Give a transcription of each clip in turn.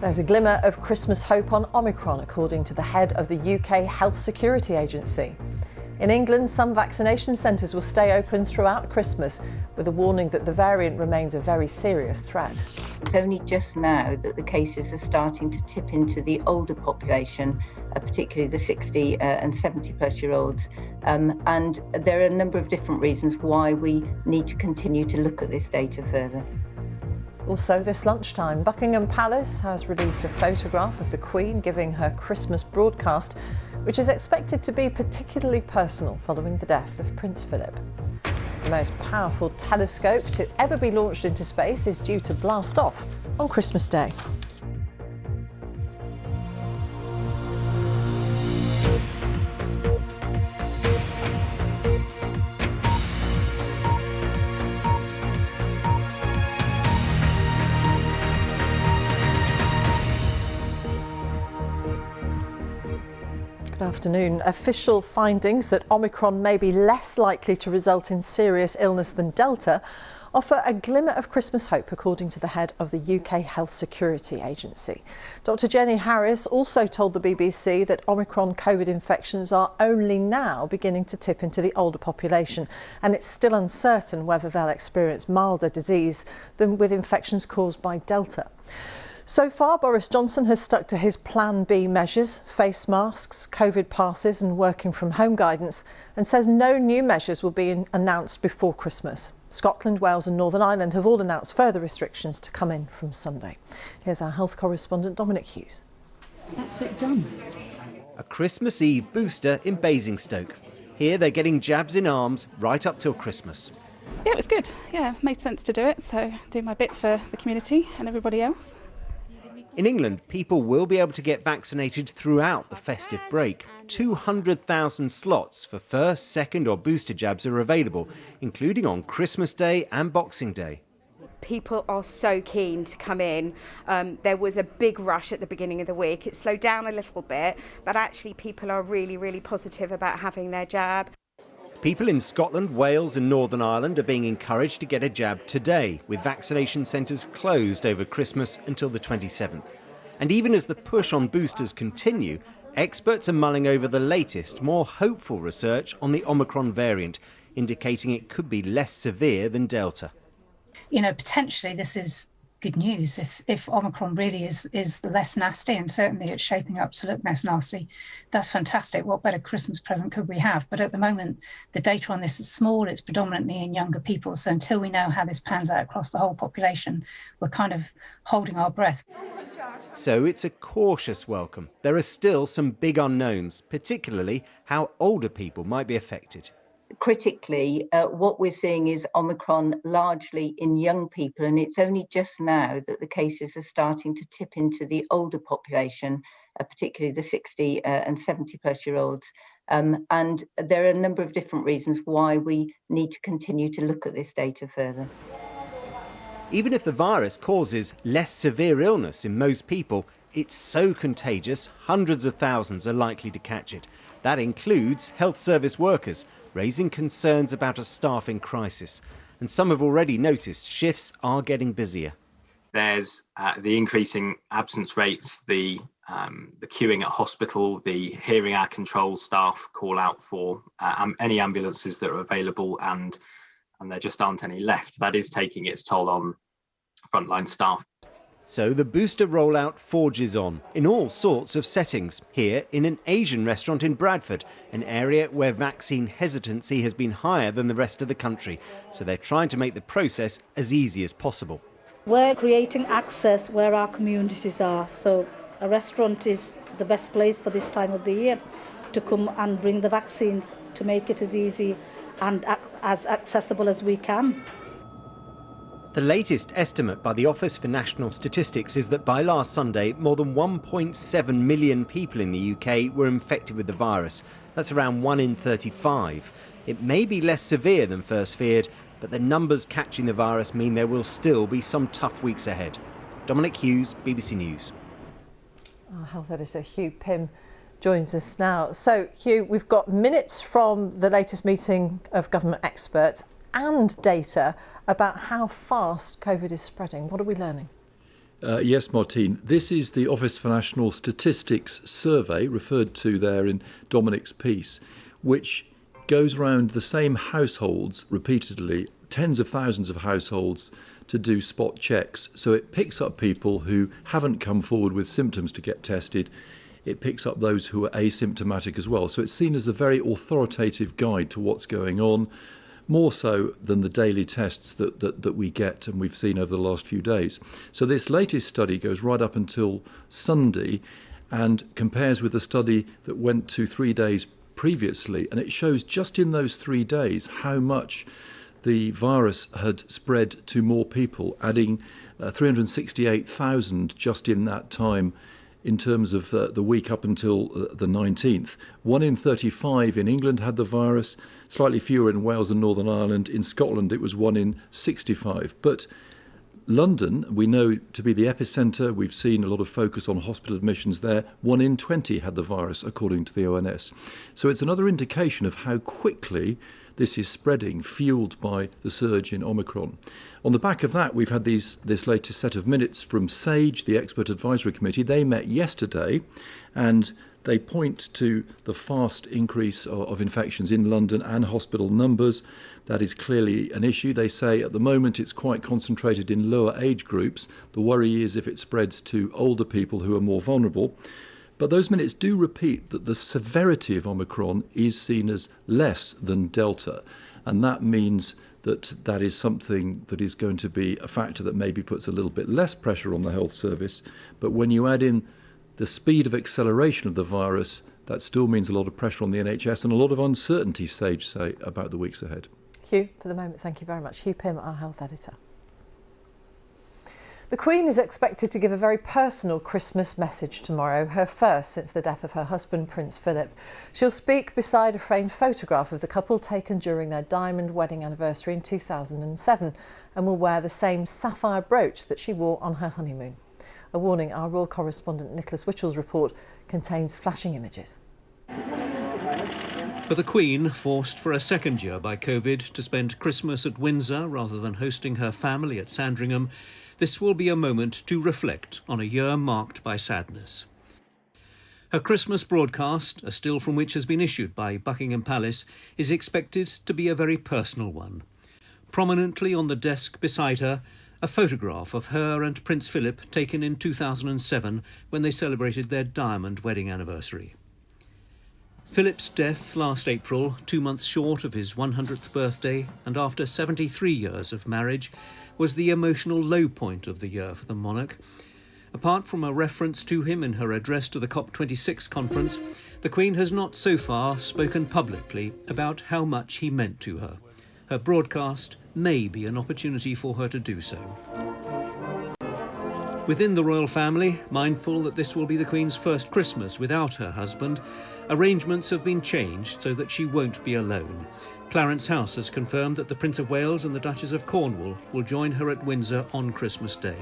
There's a glimmer of Christmas hope on Omicron, according to the head of the UK Health Security Agency. In England, some vaccination centres will stay open throughout Christmas, with a warning that the variant remains a very serious threat. It's only just now that the cases are starting to tip into the older population, particularly the 60 and 70 plus year olds. And there are a number of different reasons why we need to continue to look at this data further. Also this lunchtime, Buckingham Palace has released a photograph of the Queen giving her Christmas broadcast, which is expected to be particularly personal following the death of Prince Philip. The most powerful telescope to ever be launched into space is due to blast off on Christmas Day. Good afternoon. Official findings that Omicron may be less likely to result in serious illness than Delta offer a glimmer of Christmas hope, according to the head of the UK Health Security Agency. Dr. Jenny Harris also told the BBC that Omicron COVID infections are only now beginning to tip into the older population, and it's still uncertain whether they'll experience milder disease than with infections caused by Delta. So far, Boris Johnson has stuck to his Plan B measures, face masks, COVID passes and working from home guidance, and says no new measures will be announced before Christmas. Scotland, Wales and Northern Ireland have all announced further restrictions to come in from Sunday. Here's our health correspondent Dominic Hughes. That's it done. A Christmas Eve booster in Basingstoke. Here they're getting jabs in arms right up till Christmas. Yeah, it was good. Yeah, made sense to do it, so do my bit for the community and everybody else. In England, people will be able to get vaccinated throughout the festive break. 200,000 slots for first, second or booster jabs are available, including on Christmas Day and Boxing Day. People are so keen to come in. There was a big rush at the beginning of the week. It slowed down a little bit, but actually people are really, really positive about having their jab. People in Scotland, Wales and Northern Ireland are being encouraged to get a jab today, with vaccination centres closed over Christmas until the 27th. And even as the push on boosters continue, experts are mulling over the latest, more hopeful research on the Omicron variant, indicating it could be less severe than Delta. You know, potentially this is good news if Omicron really is less nasty, and certainly it's shaping up to look less nasty. That's fantastic. What better Christmas present could we have? But at the moment, the data on this is small. It's predominantly in younger people. So until we know how this pans out across the whole population, we're kind of holding our breath. So it's a cautious welcome. There are still some big unknowns, particularly how older people might be affected. Critically, what we're seeing is Omicron largely in young people, and it's only just now that the cases are starting to tip into the older population, particularly the 60 and 70 plus year olds. And there are a number of different reasons why we need to continue to look at this data further. Even if the virus causes less severe illness in most people, it's so contagious, hundreds of thousands are likely to catch it. That includes health service workers, raising concerns about a staffing crisis. And some have already noticed shifts are getting busier. There's the increasing absence rates, the queuing at hospital, the hearing our control staff call out for any ambulances that are available, and there just aren't any left. That is taking its toll on frontline staff. So the booster rollout forges on in all sorts of settings. Here in an Asian restaurant in Bradford, an area where vaccine hesitancy has been higher than the rest of the country. So they're trying to make the process as easy as possible. We're creating access where our communities are. So a restaurant is the best place for this time of the year to come and bring the vaccines, to make it as easy and as accessible as we can. The latest estimate by the Office for National Statistics is that by last Sunday, more than 1.7 million people in the UK were infected with the virus. That's around 1 in 35. It may be less severe than first feared, but the numbers catching the virus mean there will still be some tough weeks ahead. Dominic Hughes, BBC News. Our health editor Hugh Pym joins us now. So Hugh, we've got minutes from the latest meeting of government experts and data about how fast COVID is spreading. What are we learning? Yes, Martine. This is the Office for National Statistics survey, referred to there in Dominic's piece, which goes around the same households repeatedly, tens of thousands of households, to do spot checks. So it picks up people who haven't come forward with symptoms to get tested. It picks up those who are asymptomatic as well. So it's seen as a very authoritative guide to what's going on, more so than the daily tests that we get and we've seen over the last few days. So this latest study goes right up until Sunday and compares with the study that went to 3 days previously, and it shows just in those 3 days how much the virus had spread to more people, adding 368,000 just in that time in terms of the week up until the 19th. 1 in 35 in England had the virus, slightly fewer in Wales and Northern Ireland. In Scotland, it was 1 in 65. But London, we know to be the epicentre. We've seen a lot of focus on hospital admissions there. 1 in 20 had the virus, according to the ONS. So it's another indication of how quickly this is spreading, fuelled by the surge in Omicron. On the back of that, we've had this latest set of minutes from SAGE, the Expert Advisory Committee. They met yesterday and they point to the fast increase of infections in London and hospital numbers. That is clearly an issue. They say at the moment it's quite concentrated in lower age groups. The worry is if it spreads to older people who are more vulnerable. But those minutes do repeat that the severity of Omicron is seen as less than Delta. And that means that is something that is going to be a factor that maybe puts a little bit less pressure on the health service. But when you add in the speed of acceleration of the virus, that still means a lot of pressure on the NHS and a lot of uncertainty, SAGE say, about the weeks ahead. Hugh, for the moment, thank you very much. Hugh Pym, our health editor. The Queen is expected to give a very personal Christmas message tomorrow, her first since the death of her husband, Prince Philip. She'll speak beside a framed photograph of the couple taken during their diamond wedding anniversary in 2007 and will wear the same sapphire brooch that she wore on her honeymoon. A warning, our royal correspondent Nicholas Witchell's report contains flashing images. For the Queen, forced for a second year by COVID to spend Christmas at Windsor rather than hosting her family at Sandringham, this will be a moment to reflect on a year marked by sadness. Her Christmas broadcast, a still from which has been issued by Buckingham Palace, is expected to be a very personal one. Prominently on the desk beside her, a photograph of her and Prince Philip taken in 2007 when they celebrated their diamond wedding anniversary. Philip's death last April, 2 months short of his 100th birthday and after 73 years of marriage, was the emotional low point of the year for the monarch. Apart from a reference to him in her address to the COP26 conference, the Queen has not so far spoken publicly about how much he meant to her. Her broadcast may be an opportunity for her to do so. Within the royal family, mindful that this will be the Queen's first Christmas without her husband, arrangements have been changed so that she won't be alone. Clarence House has confirmed that the Prince of Wales and the Duchess of Cornwall will join her at Windsor on Christmas Day.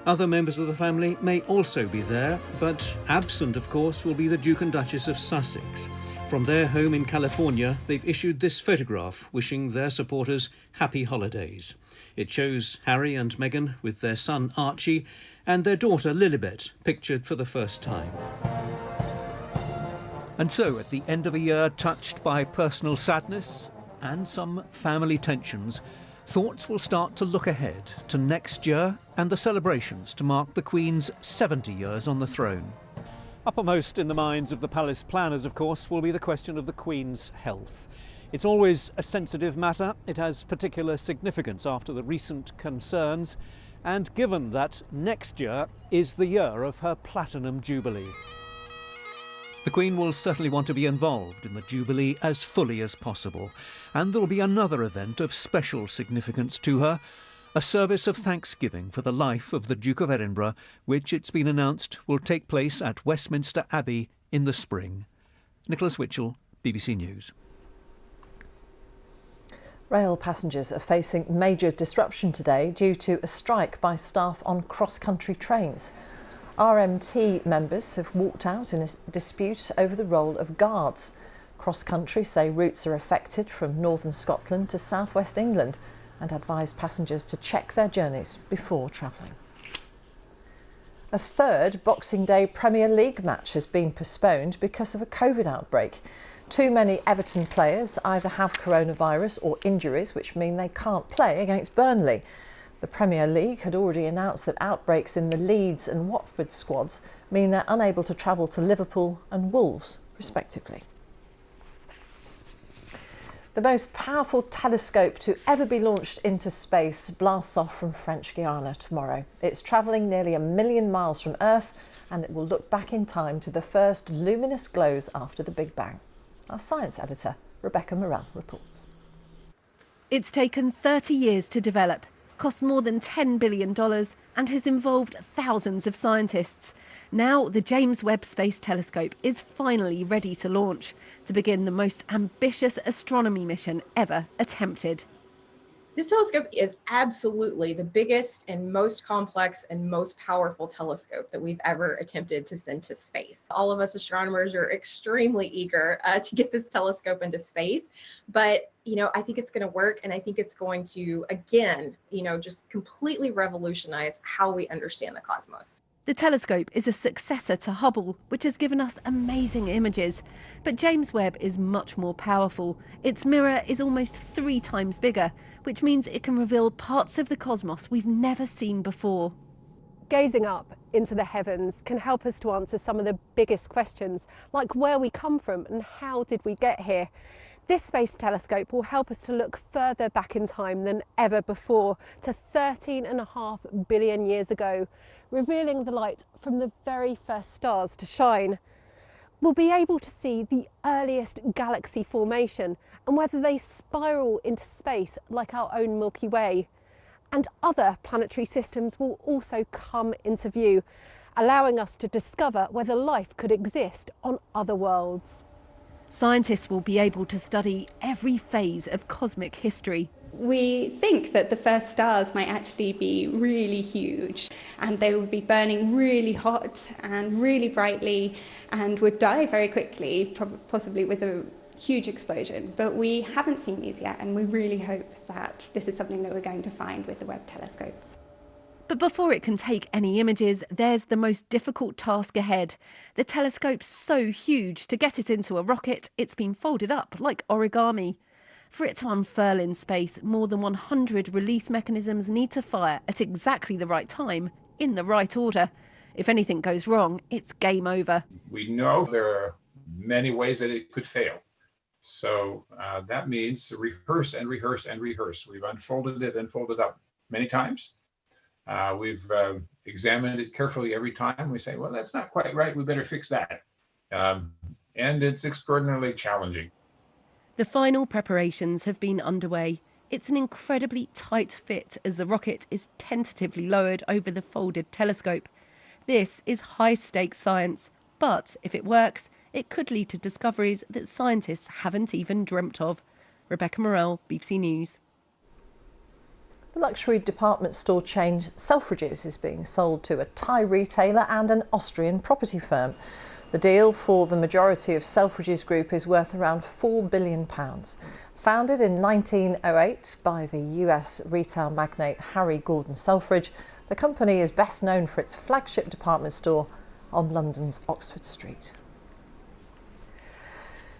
Other members of the family may also be there, but absent, of course, will be the Duke and Duchess of Sussex. From their home in California, they've issued this photograph wishing their supporters happy holidays. It shows Harry and Meghan with their son Archie and their daughter Lilibet pictured for the first time. And so, at the end of a year touched by personal sadness and some family tensions, thoughts will start to look ahead to next year and the celebrations to mark the Queen's 70 years on the throne. Uppermost in the minds of the palace planners, of course, will be the question of the Queen's health. It's always a sensitive matter. It has particular significance after the recent concerns, and given that next year is the year of her Platinum Jubilee. The Queen will certainly want to be involved in the Jubilee as fully as possible, and there will be another event of special significance to her, a service of thanksgiving for the life of the Duke of Edinburgh, which, it's been announced, will take place at Westminster Abbey in the spring. Nicholas Witchell, BBC News. Rail passengers are facing major disruption today due to a strike by staff on cross-country trains. RMT members have walked out in a dispute over the role of guards. Cross-country say routes are affected from northern Scotland to southwest England and advise passengers to check their journeys before travelling. A third Boxing Day Premier League match has been postponed because of a COVID outbreak. Too many Everton players either have coronavirus or injuries, which mean they can't play against Burnley. The Premier League had already announced that outbreaks in the Leeds and Watford squads mean they're unable to travel to Liverpool and Wolves, respectively. The most powerful telescope to ever be launched into space blasts off from French Guiana tomorrow. It's travelling nearly 1 million miles from Earth, and it will look back in time to the first luminous glows after the Big Bang. Our science editor, Rebecca Morrell, reports. It's taken 30 years to develop, cost more than $10 billion and has involved thousands of scientists. Now the James Webb Space Telescope is finally ready to launch to begin the most ambitious astronomy mission ever attempted. This telescope is absolutely the biggest and most complex and most powerful telescope that we've ever attempted to send to space. All of us astronomers are extremely eager to get this telescope into space, but I think it's going to work, and I think it's going to, again, just completely revolutionize how we understand the cosmos. The telescope is a successor to Hubble, which has given us amazing images. But James Webb is much more powerful. Its mirror is almost 3 times bigger, which means it can reveal parts of the cosmos we've never seen before. Gazing up into the heavens can help us to answer some of the biggest questions, like where we come from and how did we get here. This space telescope will help us to look further back in time than ever before, to 13.5 billion years ago, revealing the light from the very first stars to shine. We'll be able to see the earliest galaxy formation and whether they spiral into space like our own Milky Way. And other planetary systems will also come into view, allowing us to discover whether life could exist on other worlds. Scientists will be able to study every phase of cosmic history. We think that the first stars might actually be really huge, and they would be burning really hot and really brightly and would die very quickly, possibly with a huge explosion. But we haven't seen these yet, and we really hope that this is something that we're going to find with the Webb telescope. But before it can take any images, there's the most difficult task ahead. The telescope's so huge, to get it into a rocket, it's been folded up like origami. For it to unfurl in space, more than 100 release mechanisms need to fire at exactly the right time, in the right order. If anything goes wrong, it's game over. We know there are many ways that it could fail. So that means rehearse and rehearse and rehearse. We've unfolded it and folded up many times. We've examined it carefully every time. We say, well, that's not quite right. We better fix that. And it's extraordinarily challenging. The final preparations have been underway. It's an incredibly tight fit as the rocket is tentatively lowered over the folded telescope. This is high-stakes science, but if it works, it could lead to discoveries that scientists haven't even dreamt of. Rebecca Morrell, BBC News. The luxury department store chain Selfridges is being sold to a Thai retailer and an Austrian property firm. The deal for the majority of Selfridges Group is worth around £4 billion. Founded in 1908 by the US retail magnate Harry Gordon Selfridge, the company is best known for its flagship department store on London's Oxford Street.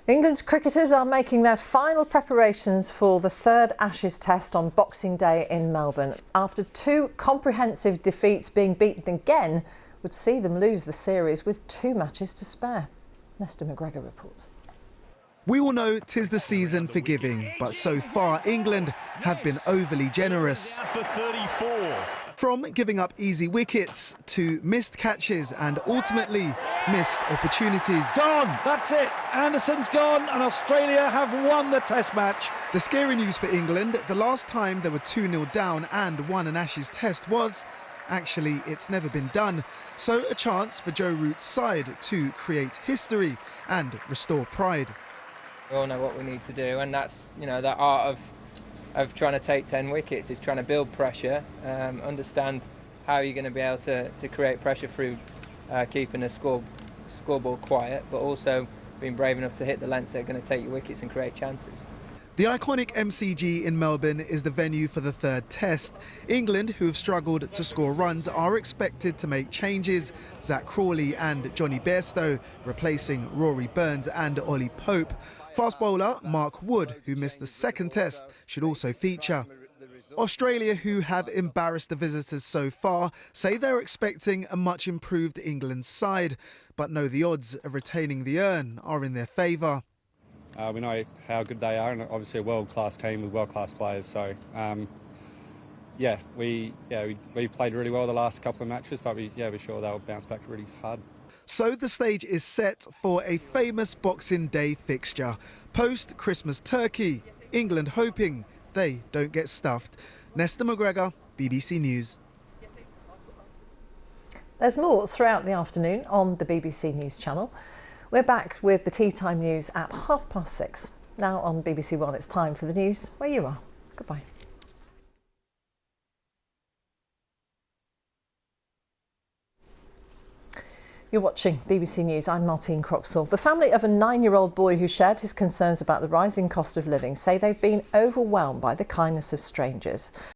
England's cricketers are making their final preparations for the third Ashes test on Boxing Day in Melbourne. After 2 comprehensive defeats, being beaten again would see them lose the series with 2 matches to spare. Nesta McGregor reports. We all know 'tis the season for giving, but so far England have been overly generous. For 34. From giving up easy wickets to missed catches and ultimately missed opportunities. Gone, that's it. Anderson's gone and Australia have won the test match. The scary news for England, the last time they were 2-0 down and won an Ashes test was, actually, it's never been done. So a chance for Joe Root's side to create history and restore pride. We all know what we need to do, and that's, that art of trying to take 10 wickets is trying to build pressure, understand how you're going to be able to create pressure through keeping the scoreboard quiet, but also being brave enough to hit the lengths that are going to take your wickets and create chances. The iconic MCG in Melbourne is the venue for the third test. England, who have struggled to score runs, are expected to make changes. Zach Crawley and Johnny Bairstow replacing Rory Burns and Ollie Pope. Fast bowler Mark Wood, who missed the second test, should also feature. Australia, who have embarrassed the visitors so far, say they're expecting a much improved England side, but know the odds of retaining the urn are in their favour. We know how good they are, and obviously a world-class team with world-class players. So, we played really well the last couple of matches, but we're sure they'll bounce back really hard. So the stage is set for a famous Boxing Day fixture. Post-Christmas turkey, England hoping they don't get stuffed. Nesta McGregor, BBC News. There's more throughout the afternoon on the BBC News channel. We're back with the Tea Time News at 6:30. Now on BBC One, it's time for the news where you are. Goodbye. You're watching BBC News. I'm Martine Croxall. The family of a 9-year-old boy who shared his concerns about the rising cost of living say they've been overwhelmed by the kindness of strangers.